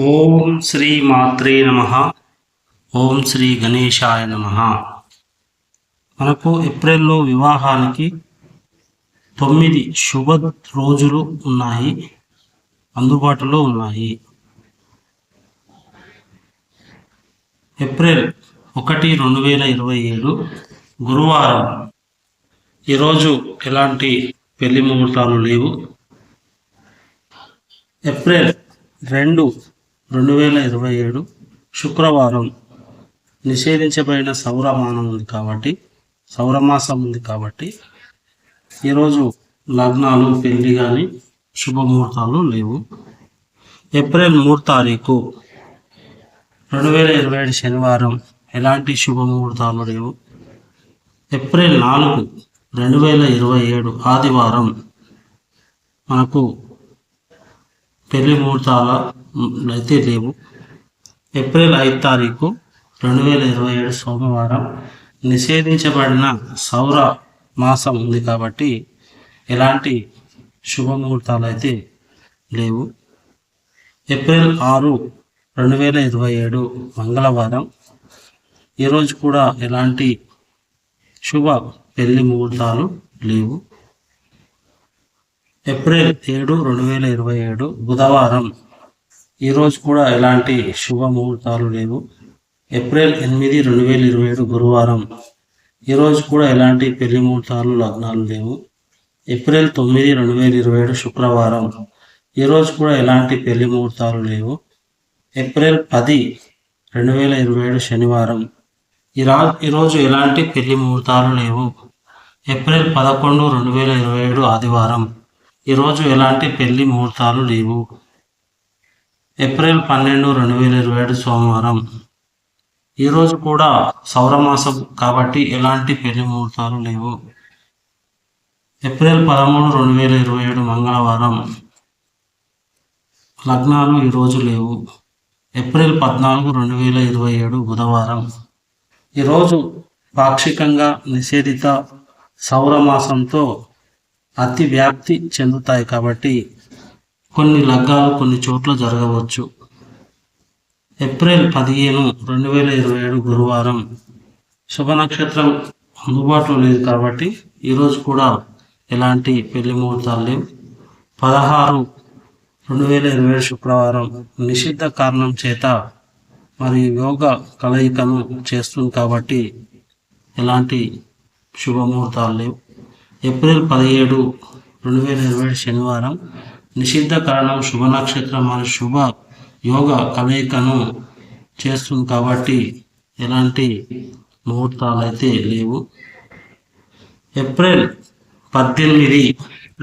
ఓం శ్రీ మాత్రే నమః. ఓం శ్రీ గణేశాయ నమః. మనకు ఏప్రిల్లో వివాహానికి 9 శుభ రోజులు ఉన్నాయి, అందుబాటులో ఉన్నాయి. ఏప్రిల్ 1, 2027 గురువారం. ఈరోజు ఎలాంటి పెళ్లి ముహూర్తాలు లేవు. ఏప్రిల్ 2, 2027 శుక్రవారం. నిషేధించబడిన సౌరమానం ఉంది కాబట్టి, సౌరమాసం ఉంది కాబట్టి ఈరోజు లగ్నాలు, పెళ్లి కానీ శుభముహూర్తాలు లేవు. ఏప్రిల్ 3 తారీఖు 2027 శనివారం ఎలాంటి శుభముహూర్తాలు లేవు. ఏప్రిల్ 4, 2027 ఆదివారం మనకు పెళ్లి ముహూర్తాలు అయితే లేవు. ఏప్రిల్ 5 తారీఖు 2027 సోమవారం నిషేధించబడిన సౌర మాసం ఉంది కాబట్టి ఎలాంటి శుభముహూర్తాలు అయితే లేవు. ఏప్రిల్ 6, 2027 మంగళవారం. ఈరోజు కూడా ఎలాంటి శుభ పెళ్లి ముహూర్తాలు లేవు. ఏప్రిల్ 7, 2027 బుధవారం. ఈరోజు కూడా ఎలాంటి శుభ ముహూర్తాలు లేవు. ఏప్రిల్ 8, 2027 గురువారం. ఈరోజు కూడా ఎలాంటి పెళ్లి ముహూర్తాలు, లగ్నాలు లేవు. ఏప్రిల్ 9, 2027 శుక్రవారం. ఈరోజు కూడా ఎలాంటి పెళ్లి ముహూర్తాలు లేవు. ఏప్రిల్ 10, 2027 శనివారం. ఈరోజు ఎలాంటి పెళ్లి ముహూర్తాలు లేవు. ఏప్రిల్ 11, 2027 ఆదివారం. ఈరోజు ఎలాంటి పెళ్లి ముహూర్తాలు లేవు. ఏప్రిల్ 12, 2027 సోమవారం. ఈరోజు కూడా సౌరమాసం కాబట్టి ఎలాంటి పెళ్లి ముహూర్తాలు లేవు. ఏప్రిల్ 13, 2027 మంగళవారం. లగ్నాలు ఈరోజు లేవు. ఏప్రిల్ 14, 2027 బుధవారం. ఈరోజు పాక్షికంగా నిషేధిత సౌరమాసంతో అతి వ్యాప్తి చెందుతాయి కాబట్టి కొన్ని లగ్నాలు కొన్ని చోట్ల జరగవచ్చు. ఏప్రిల్ 15, 2027 గురువారం. శుభ నక్షత్రం అందుబాటులో లేదు కాబట్టి ఈరోజు కూడా ఎలాంటి పెళ్లి ముహూర్తాలు లేవు. 16, 2027 శుక్రవారం నిషిద్ధ కారణం చేత మరియు యోగ కలయికను చేస్తుంది కాబట్టి ఎలాంటి శుభముహూర్తాలు లేవు. ఏప్రిల్ 17, 2027 శనివారం నిషిద్ధ కారణం శుభ నక్షత్రం మరియు శుభ యోగ కలయికను చేస్తుంది కాబట్టి ఎలాంటి ముహూర్తాలు అయితే లేవు. ఏప్రిల్ 18,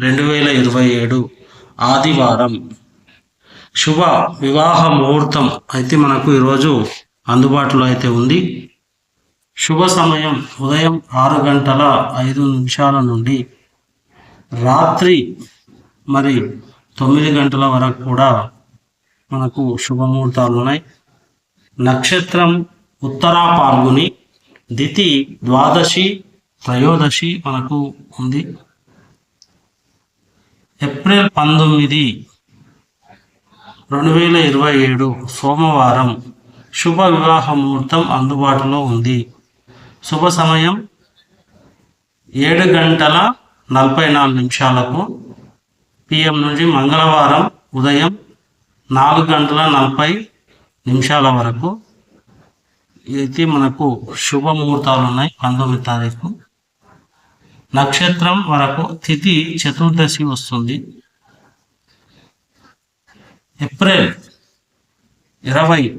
2027 ఆదివారం శుభ వివాహ ముహూర్తం అయితే మనకు ఈరోజు అందుబాటులో అయితే ఉంది. శుభ సమయం ఉదయం 6:05 నుండి రాత్రి 9 గంటల వరకు కూడా మనకు శుభముహూర్తాలు ఉన్నాయి. నక్షత్రం ఉత్తరా పాల్గొని దితి, ద్వాదశి, త్రయోదశి మనకు ఉంది. ఏప్రిల్ 19, 2027 సోమవారం శుభ వివాహ ముహూర్తం అందుబాటులో ఉంది. శుభ సమయం 7:44 PM నుండి మంగళవారం ఉదయం 4:40 వరకు అయితే మనకు శుభ ముహూర్తాలు ఉన్నాయి. 19 తారీఖు నక్షత్రం వరకు తిథి చతుర్దశి వస్తుంది. ఏప్రిల్ 20,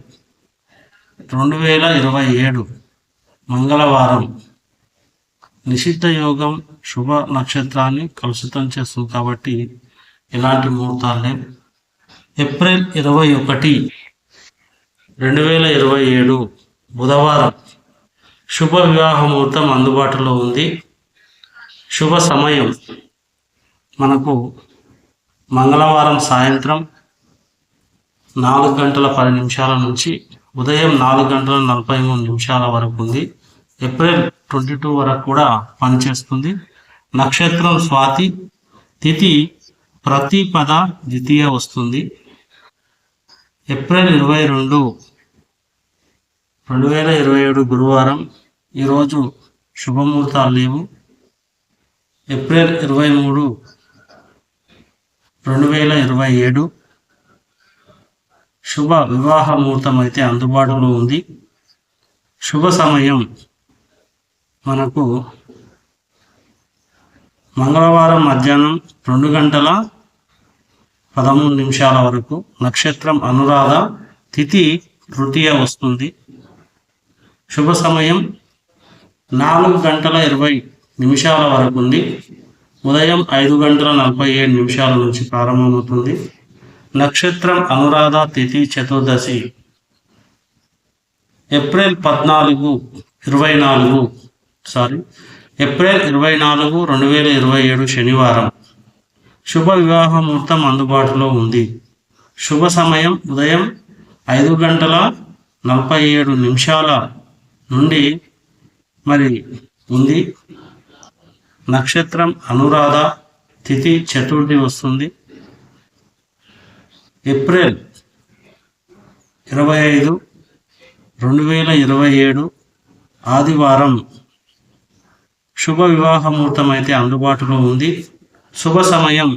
2027 మంగళవారం నిషిద్ధ యోగం శుభ నక్షత్రాన్ని కలుషితం చేస్తుంది కాబట్టి ఎలాంటి ముహూర్తాలు లేవు. ఏప్రిల్ 21, 2027 బుధవారం శుభ వివాహ ముహూర్తం అందుబాటులో ఉంది. శుభ సమయం మనకు మంగళవారం సాయంత్రం 4:10 నుంచి ఉదయం 4:43 వరకు ఉంది. ఏప్రిల్ 22 వరకు కూడా పనిచేస్తుంది. నక్షత్రం స్వాతి, తిథి ప్రతిపద ద్వితీయ వస్తుంది. ఏప్రిల్ 22, 2027 గురువారం. ఈరోజు శుభముహూర్తాలు లేవు. ఏప్రిల్ 23, 2027 శుభ వివాహ ముహూర్తం అయితే అందుబాటులో ఉంది. శుభ సమయం మనకు మంగళవారం మధ్యాహ్నం 2 గంటల 13 నిమిషాల వరకు. నక్షత్రం అనురాధ, తిథి తృతీయ వస్తుంది. శుభ సమయం 4 గంటల 20 నిమిషాల వరకు ఉంది. ఉదయం 5 గంటల 47 నిమిషాల నుంచి ప్రారంభమవుతుంది. నక్షత్రం అనురాధ, తిథి చతుర్దశి. ఏప్రిల్ 24, 2027 శనివారం. శుభ వివాహ ముహూర్తం అందుబాటులో ఉంది. శుభ సమయం ఉదయం 5 గంటల 47 నిమిషాల నుండి ఉంది. నక్షత్రం అనురాధ, తిథి చతుర్థి వస్తుంది. ఏప్రిల్ 25, 2027 ఆదివారం. శుభ వివాహ ముహూర్తం అయితే అందుబాటులో ఉంది. శుభ సమయం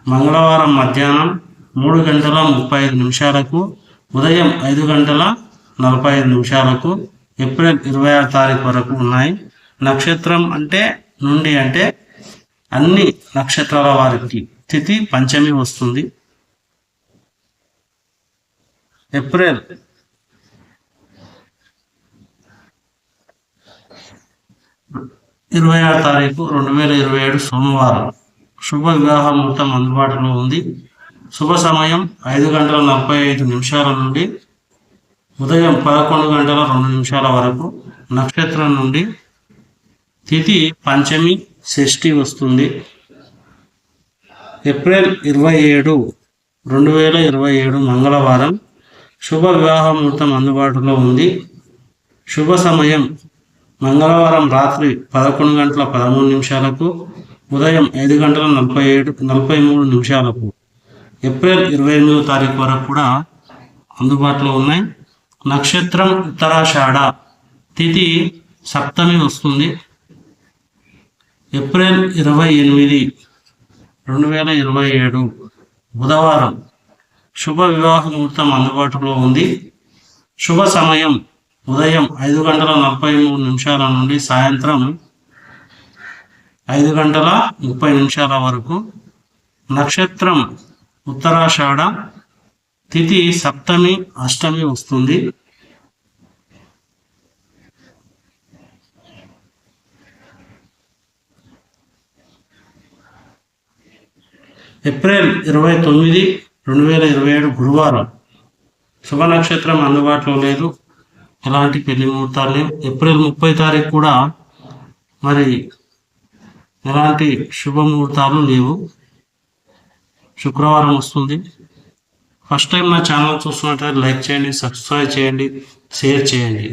మంగళవారం మధ్యాహ్నం 3 గంటల 35 నిమిషాలకు, ఉదయం 5 గంటల 45 నిమిషాలకు. ఏప్రిల్ 26 తారీఖు వరకు ఉన్నాయి. నక్షత్రం అంటే అన్ని నక్షత్రాల వారికి తిథి పంచమి వస్తుంది. ఏప్రిల్ 26 తారీఖు 2027 సోమవారం. శుభ వివాహ ముహూర్తం అందుబాటులో ఉంది. శుభ సమయం 5 గంటల 45 నిమిషాల నుండి ఉదయం 11 గంటల 2 నిమిషాల వరకు. నక్షత్రం నుండి తిథి పంచమి షష్ఠి వస్తుంది. ఏప్రిల్ 27, 2027 మంగళవారం. శుభ వివాహ ముహూర్తం అందుబాటులో ఉంది. శుభ సమయం మంగళవారం రాత్రి 11 గంటల 13 నిమిషాలకు, ఉదయం 5 గంటల 43 నిమిషాలకు. ఏప్రిల్ 28 తారీఖు వరకు కూడా అందుబాటులో ఉన్నాయి. నక్షత్రం ఉత్తరాషాఢ, తిథి సప్తమి వస్తుంది. ఏప్రిల్ 28, 2027 బుధవారం. శుభ వివాహ ముహూర్తం అందుబాటులో ఉంది. శుభ సమయం ఉదయం 5 గంటల 43 నిమిషాల నుండి సాయంత్రం 5 గంటల 30 నిమిషాల వరకు. నక్షత్రం ఉత్తరాషాఢ, తిథి సప్తమి అష్టమి వస్తుంది. ఏప్రిల్ 29, 2027 గురువారం. శుభ నక్షత్రం అందుబాటులో లేదు. ఎలాంటి పెళ్లి ముహూర్తాలు లేవు. ఏప్రిల్ 30 తారీఖు కూడా ఎలాంటి శుభముహూర్తాలు లేవు. శుక్రవారం వస్తుంది. ఫస్ట్ టైం నా ఛానల్ చూస్తున్నట్లయితే లైక్ చేయండి, సబ్స్క్రైబ్ చేయండి, షేర్ చేయండి.